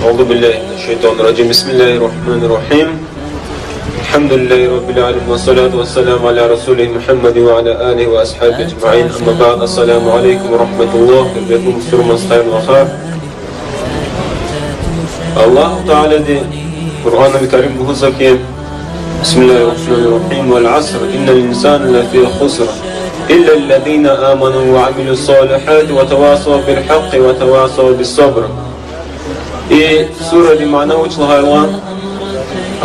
أعوذ بالله من الشيطان الرجيم. بسم الله الرحمن الرحيم. الحمد لله رب العالمين والصلاة والسلام على رسوله محمد وعلى آله وأصحابه أجمعين. أما بعد، السلام عليكم ورحمة الله وبركاته. الله تعالى دي قرآن الكريم بخصوص بسم الله الرحمن الرحيم. والعصر إن الإنسان لفي خسر إلا الذين آمنوا وعملوا الصالحات وتواصوا بالحق وتواصوا بالصبر. سورة دي معناه وجهها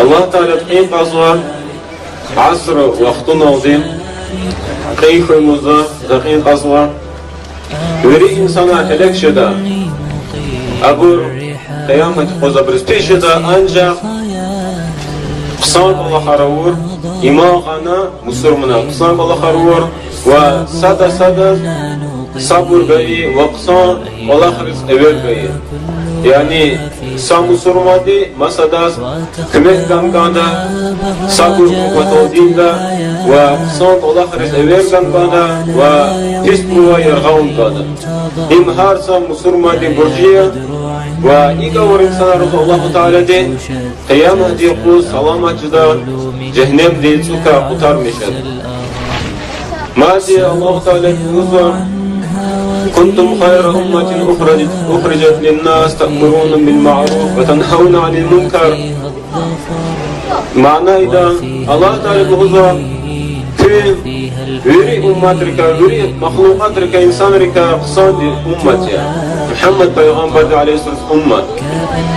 الله تعالى تقيم قصوى عصر وقتنا وزيم قيخ الموزة تقيم قصوى يري إنسانا هلك شدا أبور قيامة خوزة برستي شدا أنجا قصان الله خرور إماغنا مسلمنا قصان الله خرور وسادة صبر بي وقصان الله خرز أول بي يعني سامسورمادي مساداس كمك كاندا صبر وتوديندا وقصان الله خرز أول كاندا وحسبوا يرغون كاندا إمهار سامسورمادي برجية وإيقور إنسان رضو الله تعالى دي قيامة دي قوس سلامة جدا جهنم دي سكا قطار مشد ما دي الله تعالى نظر كنتم خير أمة أخرجت للناس تأمرون بالمعروف وتنهون عن المنكر. معنى إذا الله تعالى نظر ويري أمتك ويري مخلوقاتك إنسانك قصان دي أمتي محمد پیغمبر عليه الصلاة والسلام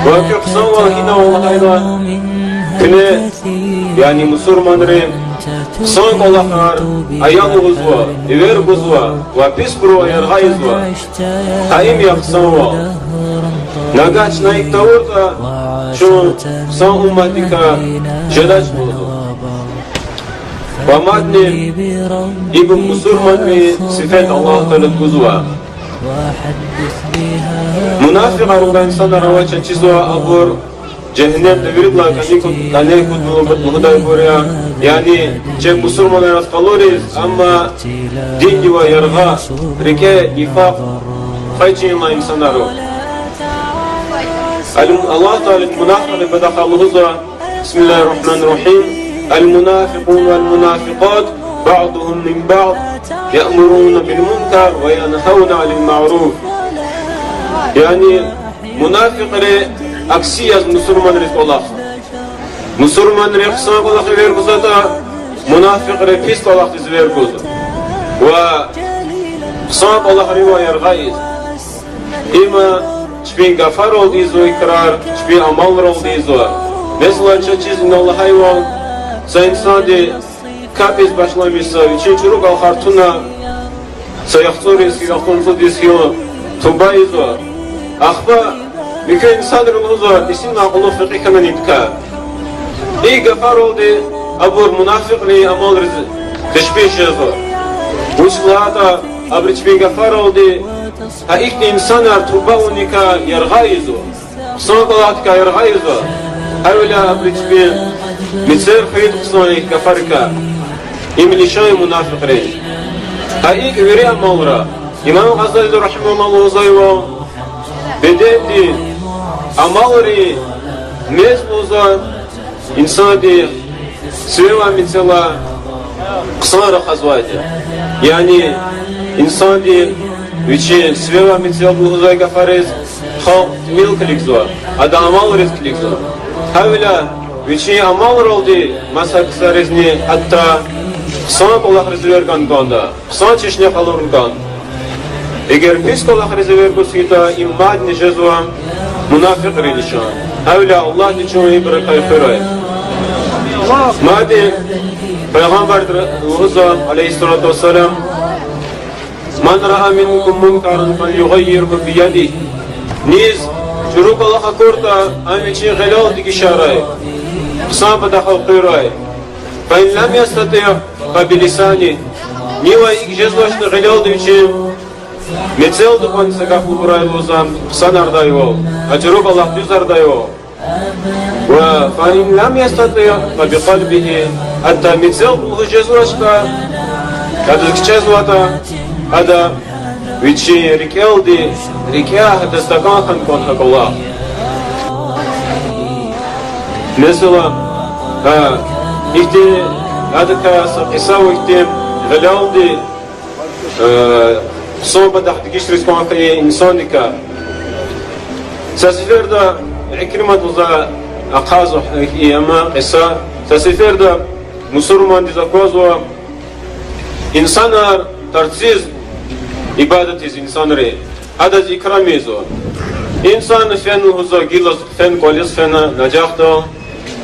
وكي قصان هنا والله أيضا كنا يعني مسلمان ريم قصان الله خار أيام غزوة إير غزوة وبيسبرو أير غايزوة هايم يا قصان ناقاش نايك تورتا شو قصان أمتك جداش موضوع ومادني ابن مسلمان بصفات الله تعالى غزوة منافق ربع إنسان رواجه چیزوا أبور جهنم تبرد لا كني كنت مهداي بوريا يعني جه مسلمان راس قلوريز أما دين جوا يرغى ركى نفاق خيجين ما إنسان رو الله تعالى المنافق بدخل غزوة. بسم الله الرحمن الرحيم. المنافقون والمنافقات بعضهم من بعض يأمرون بالمنكر وينهون عن المعروف. يعني منافق ري أكسياز مسلمان رزق الله مسلمان ري قصان الله غير قصدا منافق ري فيست الله غير قصدا وقصان الله ريوا يرغايز إما شبين غفار ولديزو إقرار شبين عمل ولديزو مثلا چيز إن الله حيوان سإنسان دي كابيز başlamışsa üçüncü kalkartuna sayıqtores ki aklınızda desiyor tubayzo akba mükemmel insanlarımızı isim akıllı fıkıh hemen imka iyi gafar oldu abur münafıkli amal rızı teşbih yazı uçlada abriç bin gafar oldu ha ilk insanlar tuba unika yargayzo sonra ka yargayzo öyle abriç bin مثل خيط قصاني كفركا إملي شاي منافق ريج هايك وري أمالرا إمام غزالي رحمه الله زيوا بدأتي أمالري مزبوزا إنسان دي سوى مثلا قصار خزواجه يعني إنسان دي ويشي سوى مثلا بوزاي كفرز خاق ميل كليكزوا هذا أمالري كليكزوا هؤلاء ويشي أمال رولدي مسح كسرزني حتى قصان الله رزير كان كاندا قصان چشني خالور كان اگر بيسك الله رزير كسيتا إماد نجزوا منافق رينشان هؤلاء الله نجوه بركة خيره ما دي پیغمبر عليه الصلاة والسلام من رأى منكم منكرا فليغيره بيده نيز شروق الله كورتا أمشي غلال ديك شارع قصان بدخل قيراي فإن لم يستطيع فبلسانه نيوا إجازة غلال ديكي متزل دقان سقف براي لوزام قصان أردايو أجروب الله دوز أردايو فإن لم يستطيع فبقلبه حتى متزل بجزوشتا هذا كجزوتا هذا ويتشي ركالدي ركاه دستقان كون حق الله Mesela İhti adaka saqisaw ihtim غلاودي صوبة تحت قشر اسمها في إنسانك ساسفر دا عكرمة وزا أقازو إيما قصة ساسفر دا مسلمان دي زكوزو إنسان ترتزيز إبادة إنسان ري هذا إكراميزو إنسان فين هزا جيلس فين كوليس فين نجاحتو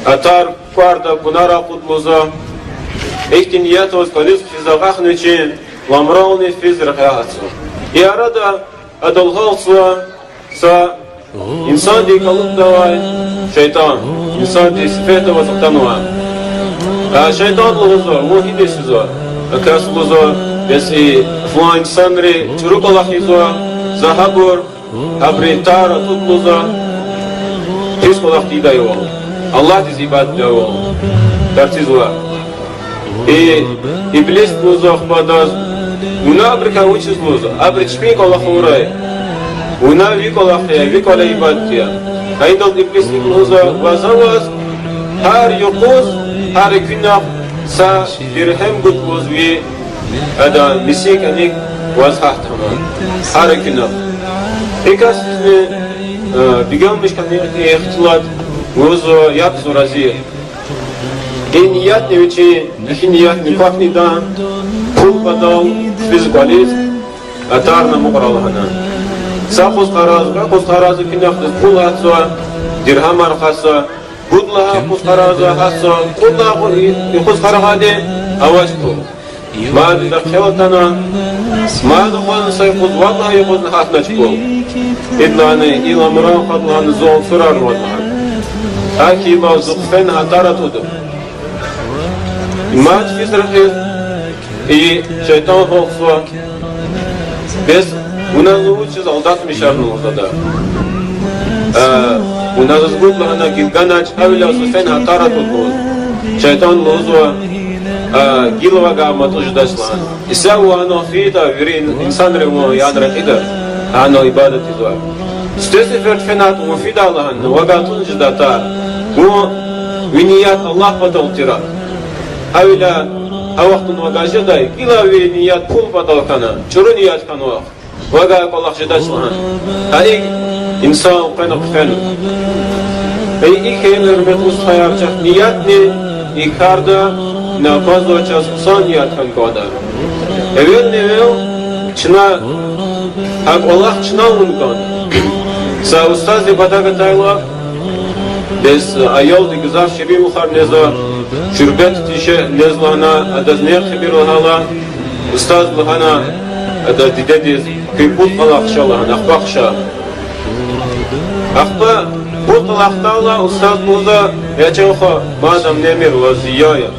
أتار كواردا كنارا قدلوزا إحتنيات وسكوليس في زغاخن için lamrauni fizraqatsu yarada adolhalswa sa insan di kalıp davay şeytan insan di sifete vasıftanwa şeytan luzo muhidesizo akasluzo besi flan insanri çuruk olahizo zahabur abritar tutluzo psikolog didayo Allah diz ibadet dayo tartizwa İblis luzo xpadaz una abrika uçiz luzo abrik şpik Allah uray una vik Allah ya vik ala ibadetiya aydan iblis luzo vazavaz har yuquz har günah sa dirhem gut luzvi ada misik anik vazhah tamam har günah ikas bigammış kaniyat ihtilat luzo yap zurazi niyat ne için niyat nikah nidan pul badal fizikaliz atarna muqralahana saqus qarazı kinaq pul atsa dirham arqasa budlaha qus qarazı hatsa budlaha qus qarahade avaz tu ma da khawtana ma da qan sayqud wallahi qud hatna chku idlani ila muraqatlan zul surar wallahi aki mawzuq fen hataratudu Maç fizraqis iyi şeytan hoqswa biz buna uçuz aldatmışlar ortada buna zgutlarına gilganaç avlas fen hatarat oldu şeytan lozwa gilvaga matujdaşlan isawa no fida virin insan revo yadraqida ana ibadet izwa stesifert fenat wa fida Allah'ın wagatun jdata bu viniyat Allah pataltira Avila awaqtun wagaja day kila we niyat pul badal kana churu niyat kanwa waga Allah jadaslan ay insan qanaq fan ay ikheler metus hayarcha niyat ne ikarda na bazo chas son niyat kan koda evvel nevel chna hak Allah chna unkan sa ustaz ibadaga tayla без ayol digzar shibi mukhar neza شربت تيشه نزلنا أدزني خبير الهلا أستاذ لهنا أدز ديديز كيبوت خلاق شالله نخبق شا أخبا بوت الأخطاء أستاذ موزا يأتيوخا مادام نمير وزيايا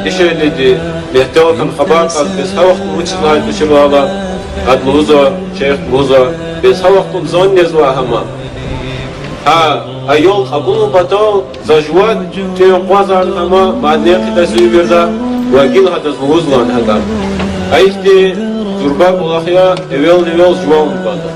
إيش اللي دي بيحتوى كان خبار قد بس هوقت وجه الله بشر الله قد موزا شيخ موزا بس هوقت زون نزوا هما ayol qabul batal zajwad te qazar ama madne qitasi verda wa gil hadas muzlan hada ayte zurba bulakhya evel jwan bada